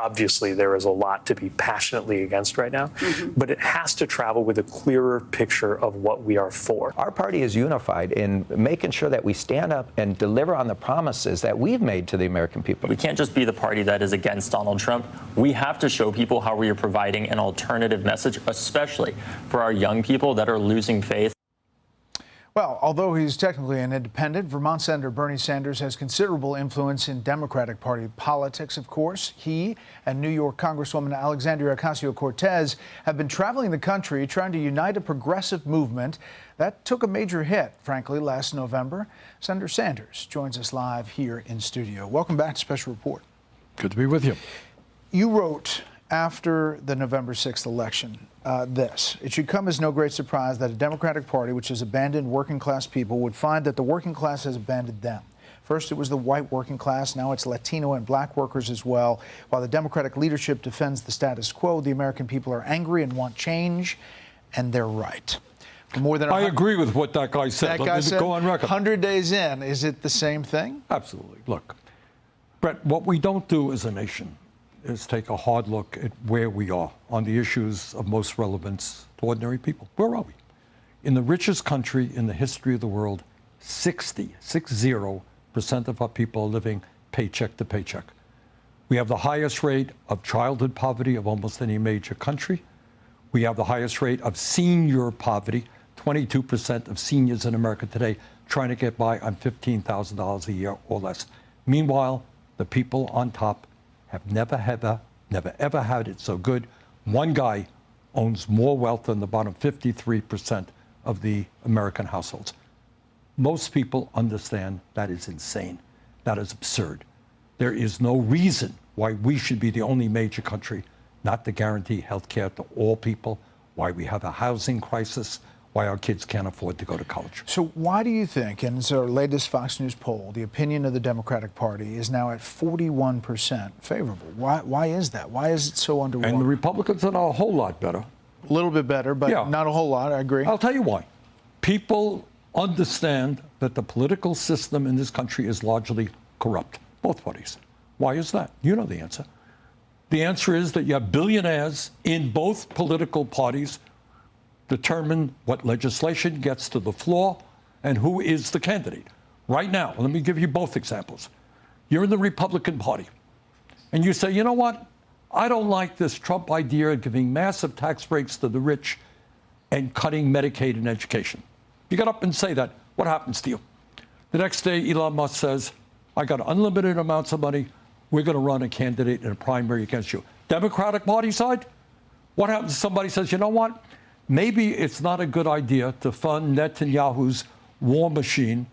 Obviously, there is a lot to be passionately against right now, but it has to travel with a clearer picture of what we are for. Our party is unified in making sure that we stand up and deliver on the promises that we've made to the American people. We can't just be the party that is against Donald Trump. We have to show people how we are providing an alternative message, especially for our young people that are losing faith. Well, although he's technically an independent, Vermont Senator Bernie Sanders has considerable influence in Democratic Party politics, of course. He and New York Congresswoman Alexandria Ocasio-Cortez have been traveling the country trying to unite a progressive movement that took a major hit, frankly, last November. Senator Sanders joins us live here in studio. Welcome back to Special Report. Good to be with you. You wrote after the November 6th election this: it should come as no great surprise that a Democratic Party which has abandoned working class people would find that the working class has abandoned them. First, it was the white working class. Now it's Latino and black workers as well. While the Democratic leadership defends the status quo, the American people are angry and want change, and they're right. More than I agree with what that guy said. That guy said, go on record. 100 days in, is it the same thing? Absolutely. Look, Brett, what we don't do as a nation is take a hard look at where we are on the issues of most relevance to ordinary people. Where are we? In the richest country in the history of the world, 60% of our people are living paycheck to paycheck. We have the highest rate of childhood poverty of almost any major country. We have the highest rate of senior poverty. 22% of seniors in America today trying to get by on $15,000 a year or less. Meanwhile, the people on top have never ever had it so good. One guy owns more wealth than the bottom 53% of the American households. Most people understand that is insane. That is absurd. There is no reason why we should be the only major country not to guarantee health care to all people, why we have a housing crisis, why our kids can't afford to go to college. So why do you think, and it's our latest Fox News poll, the opinion of the Democratic Party is now at 41% favorable? Why is that? Why is it so underwater? And the Republicans are a whole lot better. A little bit better, but yeah, not a whole lot, I agree. I'll tell you why. People understand that the political system in this country is largely corrupt, both parties. Why is that? You know the answer. The answer is that you have billionaires in both political parties determine what legislation gets to the floor and who is the candidate. Right now, let me give you both examples. You're in the Republican Party, and you say, you know what? I don't like this Trump idea of giving massive tax breaks to the rich and cutting Medicaid and education. You get up and say that. What happens to you? The next day, Elon Musk says, I got unlimited amounts of money. We're going to run a candidate in a primary against you. Democratic Party side? What happens if somebody says, you know what? Maybe it's not a good idea to fund Netanyahu's war machine,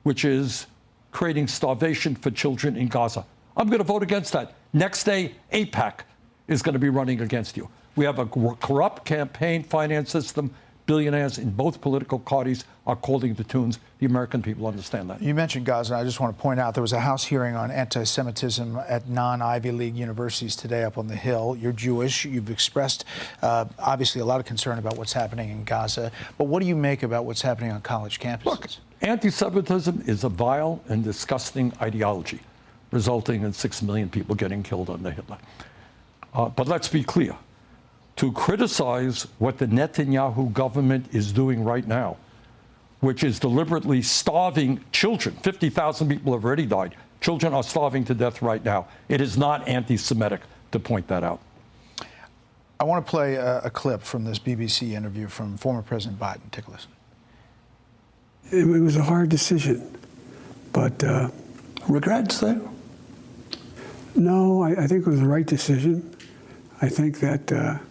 which is creating starvation for children in Gaza. I'm going to vote against that. Next day, AIPAC is going to be running against you. We have a corrupt campaign finance system. Billionaires in both political parties are calling the tunes. The American people understand that. You mentioned Gaza. I just want to point out there was a House hearing on anti-Semitism at non-Ivy League universities today up on the Hill. You're Jewish. You've expressed, obviously, a lot of concern about what's happening in Gaza. But what do you make about what's happening on college campuses? Look, anti-Semitism is a vile and disgusting ideology, resulting in 6 million people getting killed under Hitler. But let's be clear. To criticize what the Netanyahu government is doing right now, which is deliberately starving children. 50,000 people have already died. Children are starving to death right now. It is not anti-Semitic to point that out. I want to play a clip from this BBC interview from former President Biden. Take a listen. It was a hard decision, but... Regrets, though? No, I think it was the right decision. I think that...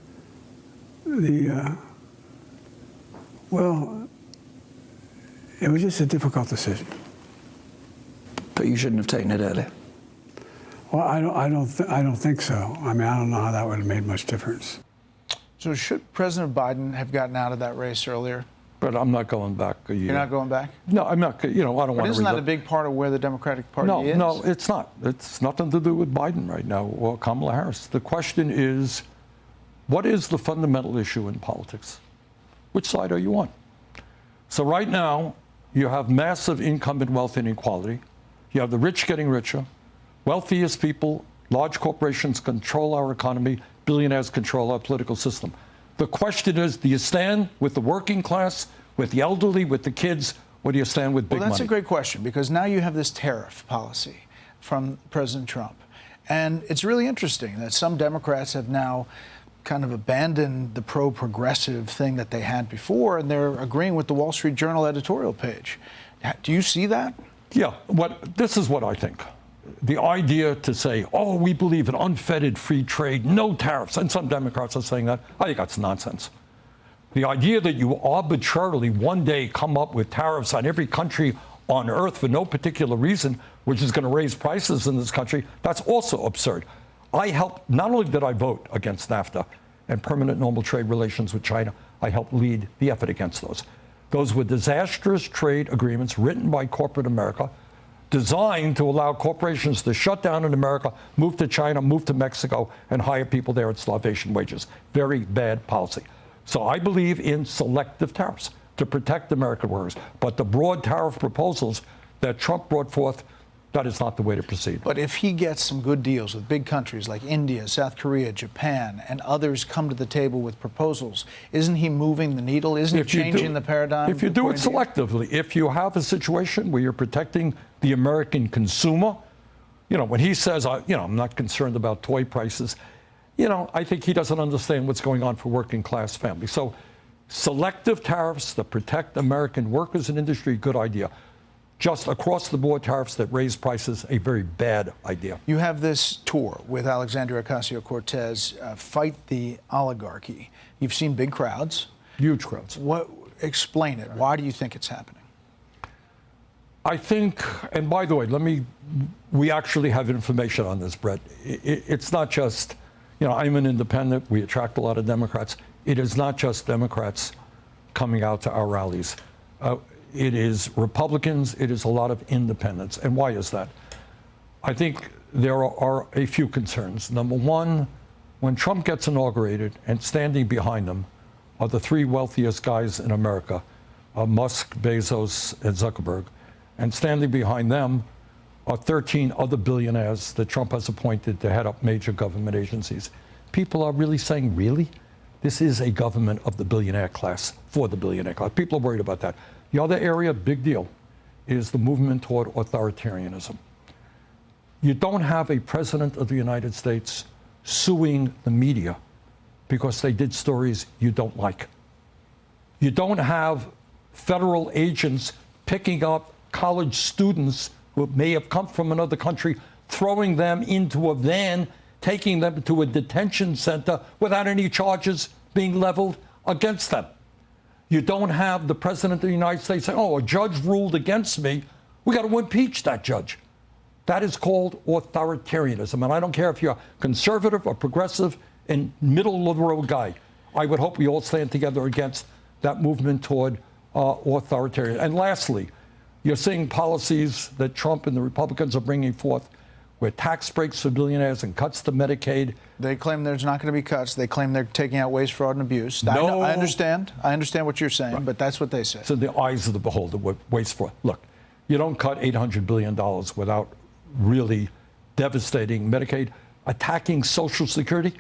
well, it was just a difficult decision. But you shouldn't have taken it earlier. Well, I don't think so. I mean, I don't know how that would have made much difference. So should President Biden have gotten out of that race earlier? But I'm not going back a year. You're not going back? No, I'm not. You know, I don't want to. But isn't that a big part of where the Democratic Party is? No, it's not. It's nothing to do with Biden right now or Kamala Harris. The question is, what is the fundamental issue in politics? Which side are you on? So right now, you have massive income and wealth inequality. You have the rich getting richer, wealthiest people Large corporations control our economy. Billionaires control our political system. The question is, do you stand with the working class, with the elderly, with the kids, or do you stand with big money? Well, that's a great question, because now you have this tariff policy from President Trump. And it's really interesting that some Democrats have now kind of abandoned the pro-progressive thing that they had before, and they're agreeing with the Wall Street Journal editorial page. Do you see that? Yeah, this is what I think. The idea to say, oh, we believe in unfettered free trade, no tariffs, and some Democrats are saying that, I think that's nonsense. The idea that you arbitrarily one day come up with tariffs on every country on earth for no particular reason, which is going to raise prices in this country, that's also absurd. Not only did I vote against NAFTA and permanent normal trade relations with China, I helped lead the effort against those. Those were disastrous trade agreements written by corporate America, designed to allow corporations to shut down in America, move to China, move to Mexico, and hire people there at starvation wages. Very bad policy. So I believe in selective tariffs to protect American workers. But the broad tariff proposals that Trump brought forth, that is not the way to proceed. But if he gets some good deals with big countries like India, South Korea, Japan, and others come to the table with proposals, isn't he moving the needle? Isn't he changing the paradigm? If you do it selectively, if you have a situation where you're protecting the American consumer, when he says, I'm not concerned about toy prices, I think he doesn't understand what's going on for working class families. So selective tariffs that protect American workers and industry, good idea. Just across the board tariffs that raise prices, a very bad idea. You have this tour with Alexandria Ocasio-Cortez, Fight the Oligarchy. You've seen big crowds. Huge crowds. Explain it. Why do you think it's happening? I think, and by the way, we actually have information on this, Brett. It's not just, I'm an independent. We attract a lot of Democrats. It is not just Democrats coming out to our rallies. It is Republicans. It is a lot of independents. And why is that? I think there are a few concerns. Number one, when Trump gets inaugurated and standing behind him are the three wealthiest guys in America, Musk, Bezos, and Zuckerberg. And standing behind them are 13 other billionaires that Trump has appointed to head up major government agencies. People are really saying, really? This is a government of the billionaire class, for the billionaire class. People are worried about that. The other area, big deal, is the movement toward authoritarianism. You don't have a president of the United States suing the media because they did stories you don't like. You don't have federal agents picking up college students who may have come from another country, throwing them into a van, taking them to a detention center without any charges being leveled against them. You don't have the president of the United States saying, oh, a judge ruled against me. We got to impeach that judge. That is called authoritarianism. And I don't care if you're conservative or progressive and middle of the road guy. I would hope we all stand together against that movement toward authoritarian. And lastly, you're seeing policies that Trump and the Republicans are bringing forth with tax breaks for billionaires and cuts to Medicaid. They claim there's not going to be cuts. They claim they're taking out waste, fraud, and abuse. No. I understand. I understand what you're saying, right. But that's what they say. So the eyes of the beholder, waste, fraud. Look, you don't cut $800 billion without really devastating Medicaid, attacking Social Security,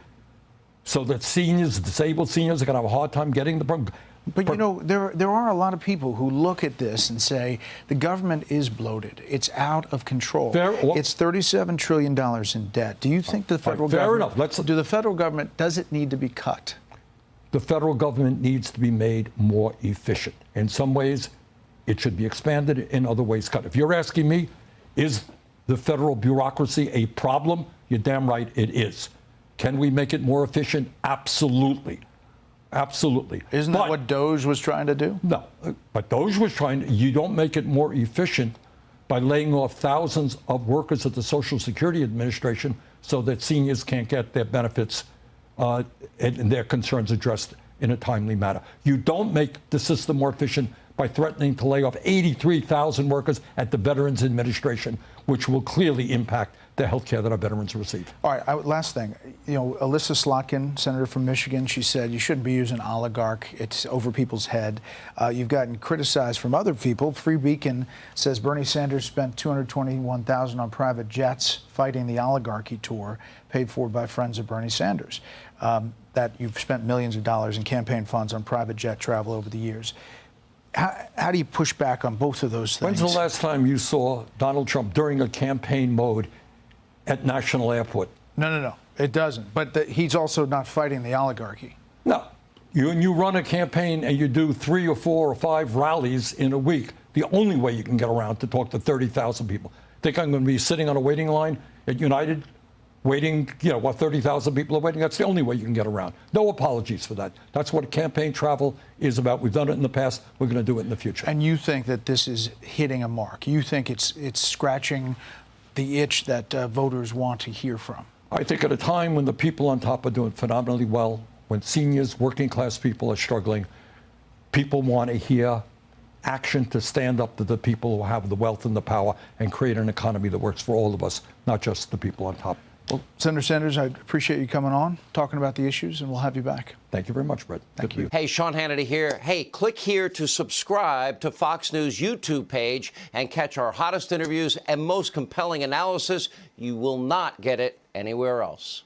so that seniors, disabled seniors, are going to have a hard time getting the program. But there are a lot of people who look at this and say the government is bloated. It's out of control. It's $37 trillion in debt. Do you think the federal government? Do the federal government, does it need to be cut? The federal government needs to be made more efficient. In some ways, it should be expanded. In other ways, cut. If you're asking me, is the federal bureaucracy a problem? You're damn right it is. Can we make it more efficient? Absolutely. Absolutely. Isn't that what Doge was trying to do? No, but Doge was trying. You don't make it more efficient by laying off thousands of workers at the Social Security Administration so that seniors can't get their benefits and their concerns addressed in a timely manner. You don't make the system more efficient by threatening to lay off 83,000 workers at the Veterans Administration, which will clearly impact the health care that our veterans receive. All right, last thing. You know, Alyssa Slotkin, senator from Michigan, she said you shouldn't be using oligarch. It's over people's head. You've gotten criticized from other people. Free Beacon says Bernie Sanders spent $221,000 on private jets fighting the oligarchy tour, paid for by friends of Bernie Sanders. That you've spent millions of dollars in campaign funds on private jet travel over the years. How do you push back on both of those things? When's the last time you saw Donald Trump during a campaign mode at National Airport? No, it doesn't. But he's also not fighting the oligarchy. No. You run a campaign and you do 3 or 4 or 5 rallies in a week. The only way you can get around to talk to 30,000 people. Think I'm going to be sitting on a waiting line at United waiting, 30,000 people are waiting? That's the only way you can get around. No apologies for that. That's what campaign travel is about. We've done it in the past. We're going to do it in the future. And you think that this is hitting a mark? You think it's scratching the itch that voters want to hear from? I think at a time when the people on top are doing phenomenally well, when seniors, working class people are struggling, people want to hear action to stand up to the people who have the wealth and the power and create an economy that works for all of us, not just the people on top. Well, Senator Sanders, I appreciate you coming on, talking about the issues, and we'll have you back. Thank you very much, Brett. Thank you. Hey, Sean Hannity here. Hey, click here to subscribe to Fox News YouTube page and catch our hottest interviews and most compelling analysis. You will not get it anywhere else.